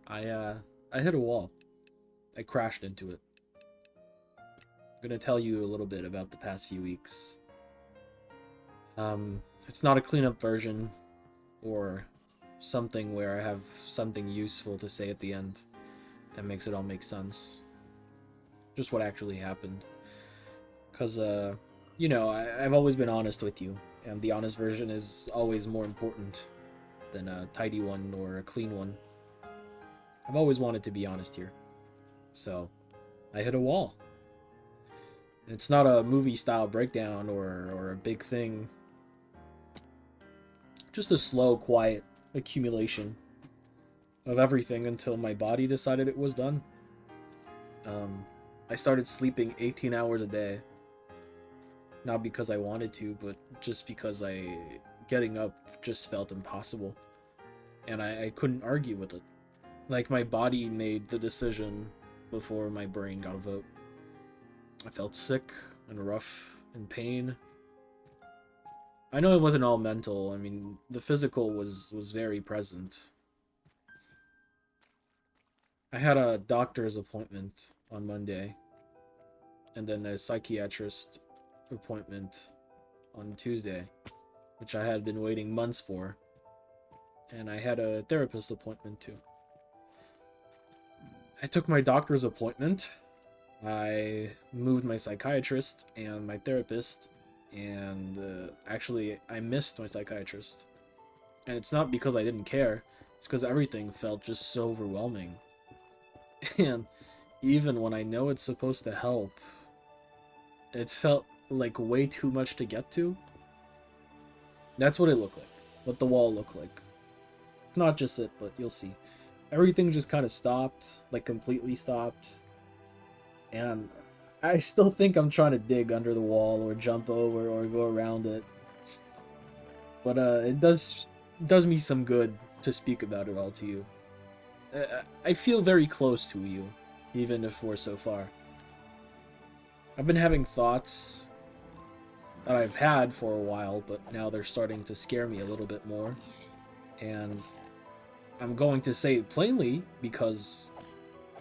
I hit a wall. I crashed into it. I'm gonna tell you a little bit about the past few weeks. It's not a cleanup version or something where I have something useful to say at the end that makes it all make sense. Just what actually happened. Because, I've always been honest with you, and the honest version is always more important than a tidy one or a clean one. I've always wanted to be honest here. So, I hit a wall. And it's not a movie style breakdown or a big thing. Just a slow, quiet accumulation of everything until my body decided it was done. I started sleeping 18 hours a day. Not because I wanted to, but just because getting up just felt impossible. And I couldn't argue with it. Like, my body made the decision before my brain got a vote. I felt sick and rough and pain. I know it wasn't all mental. I mean, the physical was very present. I had a doctor's appointment on Monday, and then a psychiatrist appointment on Tuesday, which I had been waiting months for, and I had a therapist appointment too. I took my doctor's appointment. I moved my psychiatrist and my therapist, and actually, I missed my psychiatrist. And it's not because I didn't care, it's because everything felt just so overwhelming. And even when I know it's supposed to help, it felt like way too much to get to. That's what it looked like. What the wall looked like. It's not just it, but you'll see. Everything just kind of stopped, like completely stopped. And I still think I'm trying to dig under the wall or jump over or go around it. But it does me some good to speak about it all to you. I feel very close to you, even if we're so far. I've been having thoughts that I've had for a while, but now they're starting to scare me a little bit more. And I'm going to say it plainly because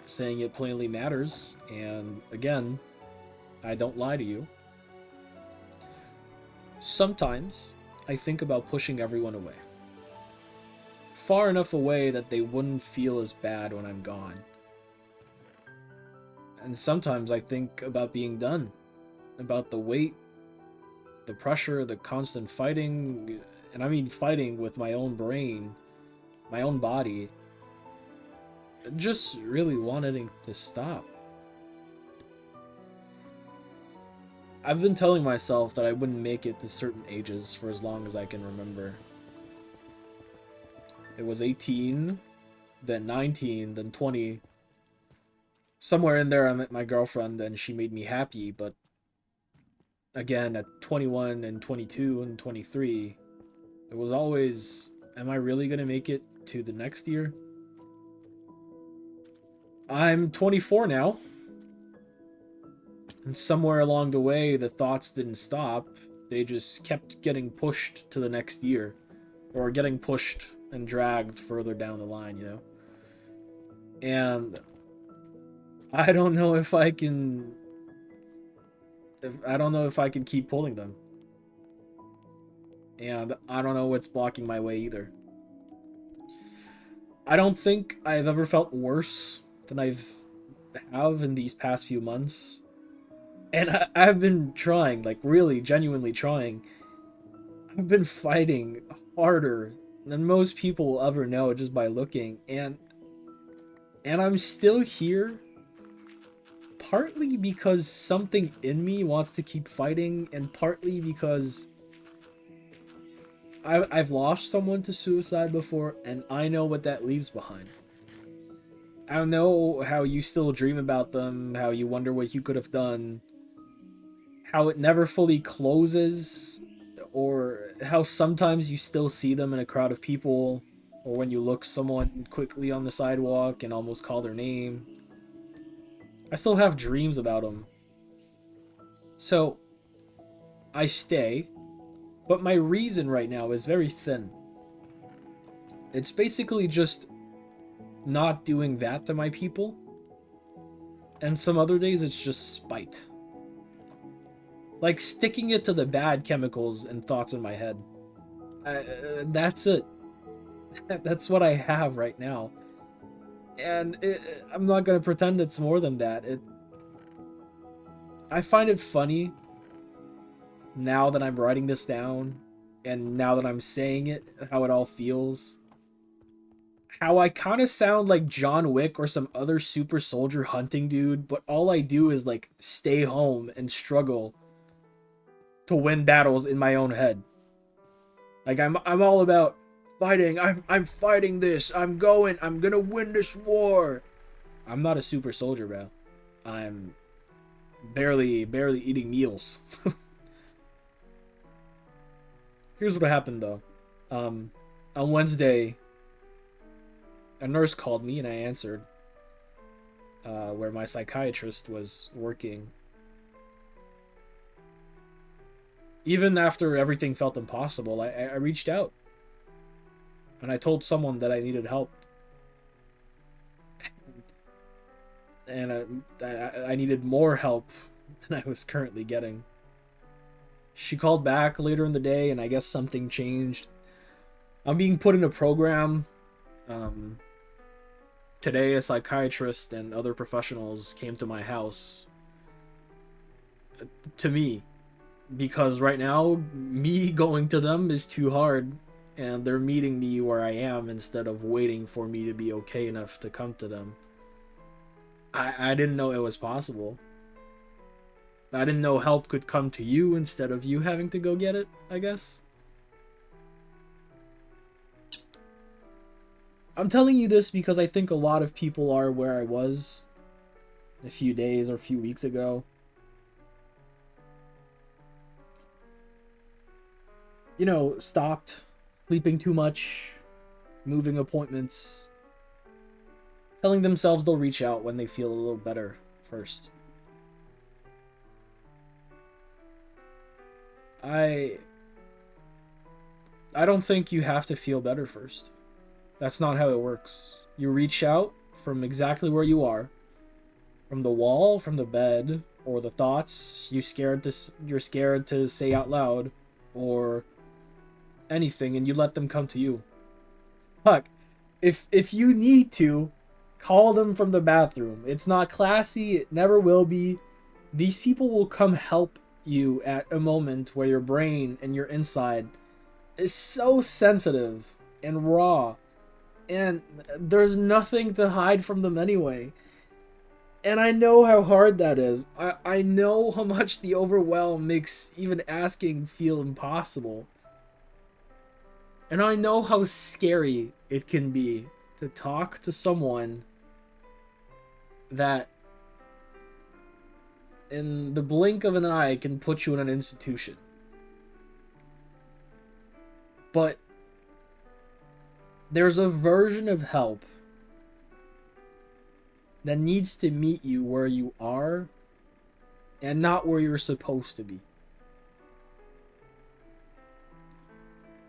saying it plainly matters. And again, I don't lie to you. Sometimes I think about pushing everyone away. Far enough away that they wouldn't feel as bad when I'm gone. And sometimes I think about being done. About the weight, the pressure, the constant fighting. And I mean fighting with my own brain, my own body. Just really wanting to stop. I've been telling myself that I wouldn't make it to certain ages for as long as I can remember. It was 18, then 19, then 20. Somewhere in there I met my girlfriend and she made me happy, but again, at 21 and 22 and 23, it was always, am I really going to make it to the next year? I'm 24 now. And somewhere along the way, the thoughts didn't stop. They just kept getting pushed to the next year. Or getting pushed and dragged further down the line, you know? And I don't know if I can... I don't know if I can keep pulling them. And I don't know what's blocking my way either. I don't think I've ever felt worse than have in these past few months. And I've been trying, like really, genuinely trying. I've been fighting harder than most people will ever know just by looking. And I'm still here. Partly because something in me wants to keep fighting. And partly because I've lost someone to suicide before. And I know what that leaves behind. I don't know how you still dream about them. How you wonder what you could have done. How it never fully closes, or how sometimes you still see them in a crowd of people, or when you look someone quickly on the sidewalk and almost call their name. I still have dreams about them. So, I stay, but my reason right now is very thin. It's basically just not doing that to my people. And some other days it's just spite. Like sticking it to the bad chemicals and thoughts in my head. That's it. That's what I have right now. And I'm not going to pretend it's more than that. I find it funny now that I'm writing this down and now that I'm saying it, how it all feels. How I kind of sound like John Wick or some other super soldier hunting dude, but all I do is like stay home and struggle to win battles in my own head. Like I'm all about fighting. I'm fighting this. I'm gonna win this war. I'm not a super soldier, bro. I'm barely eating meals. Here's what happened though. On Wednesday, a nurse called me and I answered. Where my psychiatrist was working. Even after everything felt impossible, I reached out. And I told someone that I needed help. And I needed more help than I was currently getting. She called back later in the day, and I guess something changed. I'm being put in a program. Today, a psychiatrist and other professionals came to my house. To me. Because right now, me going to them is too hard. And they're meeting me where I am instead of waiting for me to be okay enough to come to them. I didn't know it was possible. I didn't know help could come to you instead of you having to go get it, I guess. I'm telling you this because I think a lot of people are where I was a few days or a few weeks ago. You know, stopped sleeping too much, moving appointments, telling themselves they'll reach out when they feel a little better first. I don't think you have to feel better first. That's not how it works. You reach out from exactly where you are, from the wall, from the bed, or the thoughts you're scared to say out loud, or anything, and you let them come to you. Fuck, if you need to, call them from the bathroom. It's not classy. It never will be. These people will come help you at a moment where your brain and your inside is so sensitive and raw, and there's nothing to hide from them anyway. And I know how hard that is. I know how much the overwhelm makes even asking feel impossible. And I know how scary it can be to talk to someone that in the blink of an eye can put you in an institution. But there's a version of help that needs to meet you where you are and not where you're supposed to be.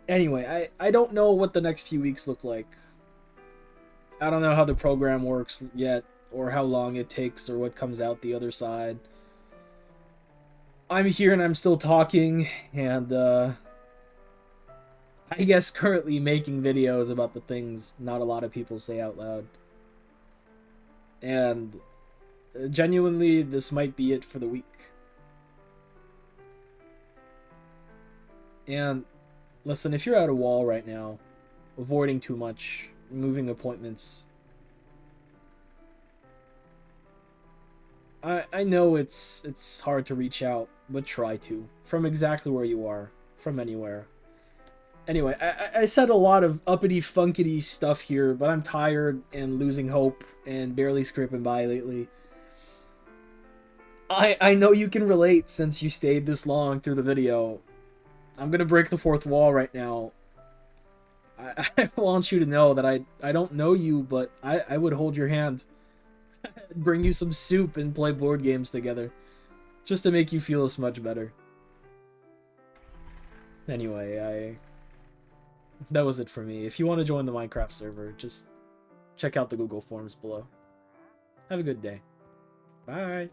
Anyway, I don't know what the next few weeks look like. I don't know how the program works yet, or how long it takes, or what comes out the other side. I'm here and I'm still talking, and I guess currently making videos about the things not a lot of people say out loud. And genuinely, this might be it for the week. And listen, if you're at a wall right now, avoiding too much, moving appointments, I know it's hard to reach out, but try to. From exactly where you are. From anywhere. Anyway, I said a lot of uppity, funkity stuff here, but I'm tired and losing hope and barely scraping by lately. I know you can relate since you stayed this long through the video. I'm gonna break the fourth wall right now. I want you to know that I don't know you, but I would hold your hand. Bring you some soup and play board games together. Just to make you feel this much better. Anyway, that was it for me. If you want to join the Minecraft server, just check out the Google Forms below. Have a good day. Bye.